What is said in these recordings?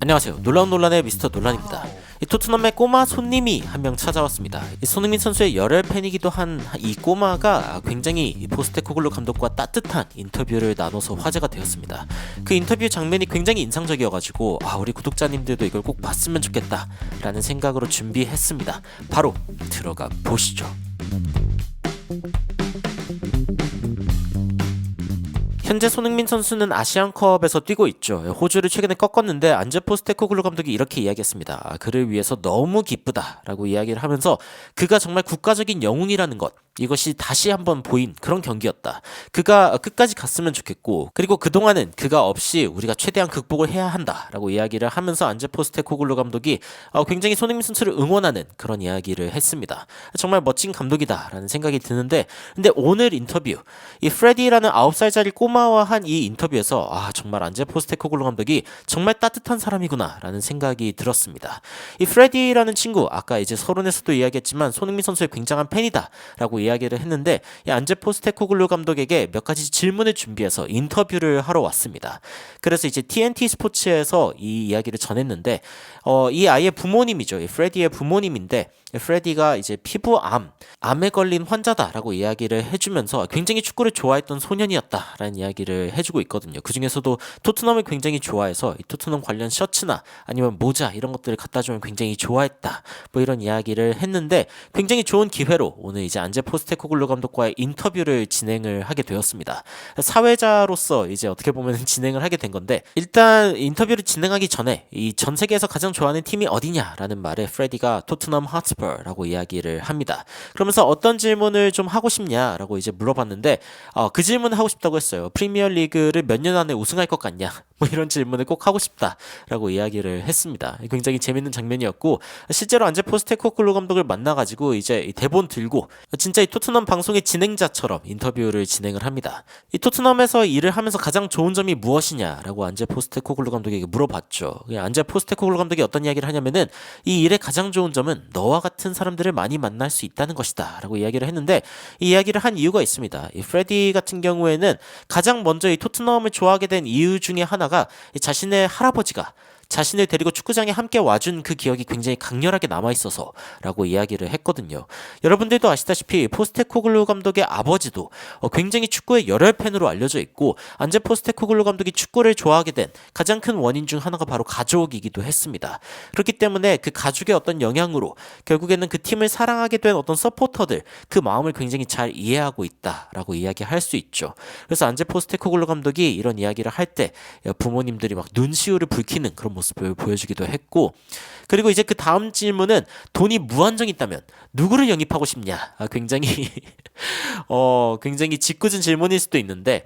안녕하세요. 놀라운 논란의 미스터 논란입니다. 이 토트넘의 꼬마 손님이 한 명 찾아왔습니다. 이 손흥민 선수의 열혈 팬이기도 한 이 꼬마가 굉장히 포스테코글루 감독과 따뜻한 인터뷰를 나눠서 화제가 되었습니다. 그 인터뷰 장면이 굉장히 인상적이어가지고 우리 구독자님들도 이걸 꼭 봤으면 좋겠다 라는 생각으로 준비했습니다. 바로 들어가 보시죠. 현재 손흥민 선수는 아시안컵에서 뛰고 있죠. 호주를 최근에 꺾었는데 안제 포스테코글루 감독이 이렇게 이야기했습니다. 그를 위해서 너무 기쁘다라고 이야기를 하면서 그가 정말 국가적인 영웅이라는 것, 이것이 다시 한번 보인 그런 경기였다. 그가 끝까지 갔으면 좋겠고, 그리고 그동안은 그가 없이 우리가 최대한 극복을 해야 한다라고 이야기를 하면서 안제 포스테코글루 감독이 굉장히 손흥민 선수를 응원하는 그런 이야기를 했습니다. 정말 멋진 감독이다라는 생각이 드는데, 근데 오늘 인터뷰, 이 프레디라는 9살짜리 꼬마와 한 이 인터뷰에서 정말 안제 포스테코글루 감독이 정말 따뜻한 사람이구나라는 생각이 들었습니다. 이 프레디라는 친구, 아까 이제 서론에서도 이야기했지만 손흥민 선수의 굉장한 팬이다라고 이야기를 했는데, 이 안제 포스테코글루 감독에게 몇 가지 질문을 준비해서 인터뷰를 하러 왔습니다. 그래서 이제 TNT 스포츠에서 이 이야기를 전했는데, 이 아이의 부모님이죠. 이 프레디의 부모님인데, 프레디가 이제 암에 걸린 환자다라고 이야기를 해주면서 굉장히 축구를 좋아했던 소년이었다라는 이야기를 해주고 있거든요. 그 중에서도 토트넘을 굉장히 좋아해서 이 토트넘 관련 셔츠나 아니면 모자 이런 것들을 갖다 주면 굉장히 좋아했다, 뭐 이런 이야기를 했는데, 굉장히 좋은 기회로 오늘 이제 안제 포스테코글루 감독과의 인터뷰를 진행을 하게 되었습니다. 사회자로서 이제 어떻게 보면 진행을 하게 된 건데, 일단 인터뷰를 진행하기 전에 이 전 세계에서 가장 좋아하는 팀이 어디냐라는 말에 프레디가 토트넘 핫스퍼라고 이야기를 합니다. 그러면서 어떤 질문을 좀 하고 싶냐라고 이제 물어봤는데, 그 질문을 하고 싶다고 했어요. 프리미어리그를 몇 년 안에 우승할 것 같냐, 뭐 이런 질문을 꼭 하고 싶다라고 이야기를 했습니다. 굉장히 재밌는 장면이었고, 실제로 안제 포스테코글루 감독을 만나가지고 이제 이 대본 들고 진짜 이 토트넘 방송의 진행자처럼 인터뷰를 진행을 합니다. 이 토트넘에서 일을 하면서 가장 좋은 점이 무엇이냐라고 안제 포스테코글루 감독에게 물어봤죠. 안제 포스테코글루 감독이 어떤 이야기를 하냐면은, 이 일의 가장 좋은 점은 너와 같은 사람들을 많이 만날 수 있다는 것이다 라고 이야기를 했는데, 이 이야기를 한 이유가 있습니다. 이 프레디 같은 경우에는 가장 먼저 이 토트넘을 좋아하게 된 이유 중에 하나가 자신의 할아버지가 자신을 데리고 축구장에 함께 와준 그 기억이 굉장히 강렬하게 남아있어서 라고 이야기를 했거든요. 여러분들도 아시다시피 포스테코글루 감독의 아버지도 굉장히 축구의 열혈 팬으로 알려져 있고, 안제 포스테코글루 감독이 축구를 좋아하게 된 가장 큰 원인 중 하나가 바로 가족이기도 했습니다. 그렇기 때문에 그 가족의 어떤 영향으로 결국에는 그 팀을 사랑하게 된 어떤 서포터들, 그 마음을 굉장히 잘 이해하고 있다라고 이야기할 수 있죠. 그래서 안제 포스테코글루 감독이 이런 이야기를 할 때 부모님들이 막 눈시울을 붉히는 그런 모습을 보여주기도 했고, 그리고 이제 그 다음 질문은 돈이 무한정 있다면 누구를 영입하고 싶냐. 굉장히 굉장히 짓궂은 질문일 수도 있는데,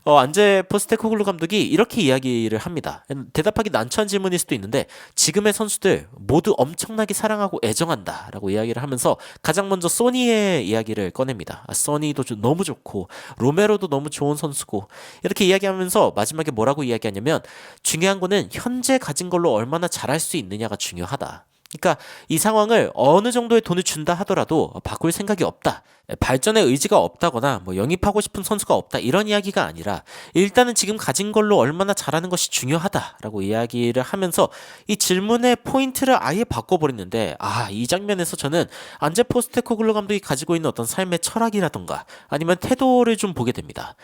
안제 포스테코글루 감독이 이렇게 이야기를 합니다. 대답하기 난처한 질문일 수도 있는데, 지금의 선수들 모두 엄청나게 사랑하고 애정한다 라고 이야기를 하면서 가장 먼저 소니의 이야기를 꺼냅니다. 소니도 너무 좋고 로메로도 너무 좋은 선수고, 이렇게 이야기하면서 마지막에 뭐라고 이야기하냐면, 중요한 거는 현재 가진 걸로 얼마나 잘할 수 있느냐가 중요하다. 그러니까 이 상황을 어느 정도의 돈을 준다 하더라도 바꿀 생각이 없다, 발전의 의지가 없다거나 뭐 영입하고 싶은 선수가 없다, 이런 이야기가 아니라 일단은 지금 가진 걸로 얼마나 잘하는 것이 중요하다라고 이야기를 하면서 이 질문의 포인트를 아예 바꿔버렸는데, 이 장면에서 저는 안제 포스테코글루 감독이 가지고 있는 어떤 삶의 철학이라던가 아니면 태도를 좀 보게 됩니다.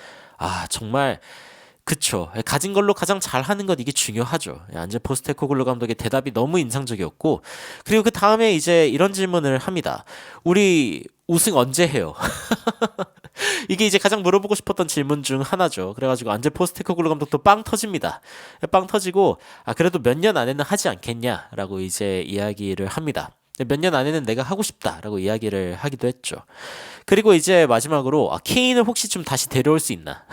정말 그쵸. 가진 걸로 가장 잘하는 것, 이게 중요하죠. 안제 포스테코글루 감독의 대답이 너무 인상적이었고, 그리고 그 다음에 이제 이런 질문을 합니다. 우리 우승 언제 해요? 이게 이제 가장 물어보고 싶었던 질문 중 하나죠. 그래가지고 안제 포스테코글루 감독도 빵 터집니다. 빵 터지고, 그래도 몇 년 안에는 하지 않겠냐라고 이제 이야기를 합니다. 몇 년 안에는 내가 하고 싶다라고 이야기를 하기도 했죠. 그리고 이제 마지막으로 케인을 혹시 좀 다시 데려올 수 있나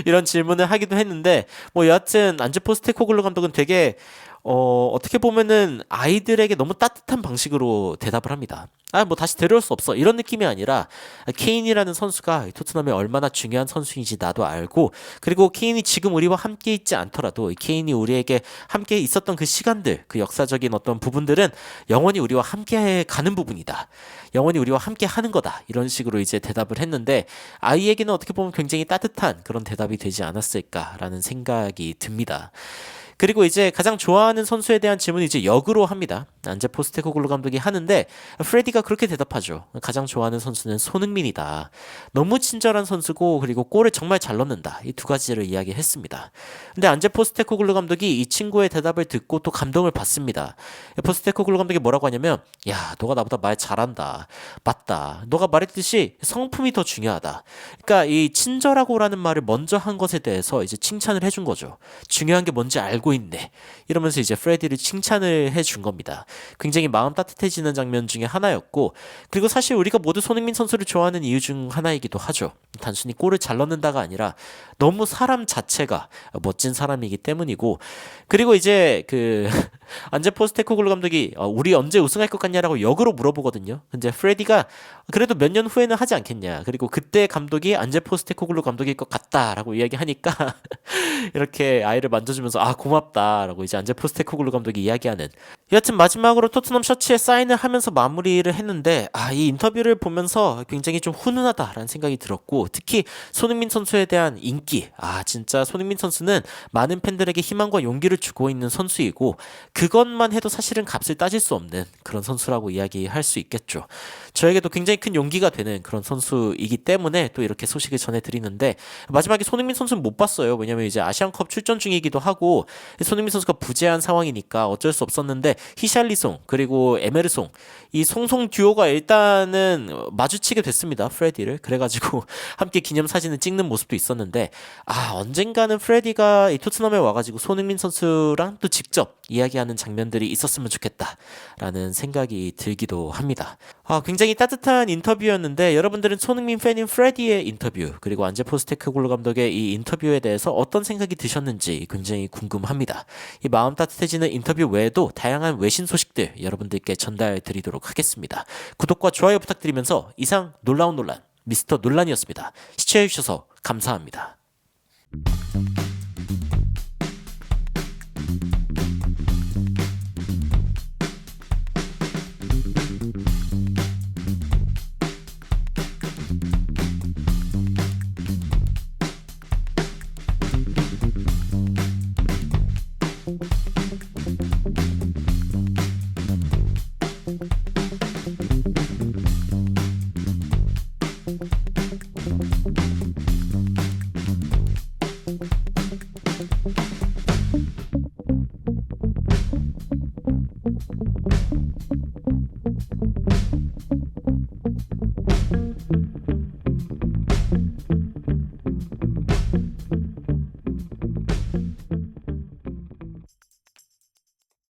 이런 질문을 하기도 했는데, 뭐 여하튼 안제 포스테코글루 감독은 되게 어떻게 보면은 아이들에게 너무 따뜻한 방식으로 대답을 합니다. 뭐 다시 데려올 수 없어, 이런 느낌이 아니라, 케인이라는 선수가 토트넘에 얼마나 중요한 선수인지 나도 알고, 그리고 케인이 지금 우리와 함께 있지 않더라도 케인이 우리에게 함께 있었던 그 시간들, 그 역사적인 어떤 부분들은 영원히 우리와 함께 가는 부분이다, 영원히 우리와 함께 하는 거다, 이런 식으로 이제 대답을 했는데, 아이에게는 어떻게 보면 굉장히 따뜻한 그런 대답이 되지 않았을까라는 생각이 듭니다. 그리고 이제 가장 좋아하는 선수에 대한 질문을 이제 역으로 합니다. 안제 포스테코글루 감독이 하는데 프레디가 그렇게 대답하죠. 가장 좋아하는 선수는 손흥민이다. 너무 친절한 선수고 그리고 골을 정말 잘 넣는다. 이 두 가지를 이야기했습니다. 근데 안제 포스테코글루 감독이 이 친구의 대답을 듣고 또 감동을 받습니다. 포스테코글루 감독이 뭐라고 하냐면 야, 너가 나보다 말 잘한다. 맞다. 너가 말했듯이 성품이 더 중요하다. 그러니까 이 친절하고라는 말을 먼저 한 것에 대해서 이제 칭찬을 해준 거죠. 중요한 게 뭔지 알고 있네. 이러면서 이제 프레디를 칭찬을 해준 겁니다. 굉장히 마음 따뜻해지는 장면 중에 하나였고, 그리고 사실 우리가 모두 손흥민 선수를 좋아하는 이유 중 하나이기도 하죠. 단순히 골을 잘 넣는다가 아니라 너무 사람 자체가 멋진 사람이기 때문이고, 그리고 이제 그 안제 포스테코글루 감독이 우리 언제 우승할 것 같냐라고 역으로 물어보거든요. 근데 프레디가 그래도 몇 년 후에는 하지 않겠냐. 그리고 그때 감독이 안제 포스테코글루 감독일 것 같다라고 이야기하니까 이렇게 아이를 만져주면서 아 고맙다라고 이제 안제 포스테코글루 감독이 이야기하는. 여하튼 마지막으로 토트넘 셔츠에 사인을 하면서 마무리를 했는데 이 인터뷰를 보면서 굉장히 좀 훈훈하다라는 생각이 들었고, 특히 손흥민 선수에 대한 인기, 진짜 손흥민 선수는 많은 팬들에게 희망과 용기를 주고 있는 선수이고 그것만 해도 사실은 값을 따질 수 없는 그런 선수라고 이야기할 수 있겠죠. 저에게도 굉장히 큰 용기가 되는 그런 선수이기 때문에 또 이렇게 소식을 전해드리는데, 마지막에 손흥민 선수는 못 봤어요. 왜냐면 이제 아시안컵 출전 중이기도 하고 손흥민 선수가 부재한 상황이니까 어쩔 수 없었는데 히샬리송 그리고 에메르송, 이 송송 듀오가 일단은 마주치게 됐습니다. 프레디를. 그래가지고 함께 기념사진을 찍는 모습도 있었는데 언젠가는 프레디가 이 토트넘에 와가지고 손흥민 선수랑 또 직접 이야기하는 장면들이 있었으면 좋겠다라는 생각이 들기도 합니다. 굉장히 따뜻한 인터뷰였는데 여러분들은 손흥민 팬인 프레디의 인터뷰 그리고 안제 포스테코글루 감독의 이 인터뷰에 대해서 어떤 생각이 드셨는지 굉장히 궁금합니다. 이 마음 따뜻해지는 인터뷰 외에도 다양한 외신 소식들 여러분들께 전달드리도록 하겠습니다. 구독과 좋아요 부탁드리면서 이상 놀라운 논란 미스터 논란이었습니다. 시청해주셔서 감사합니다.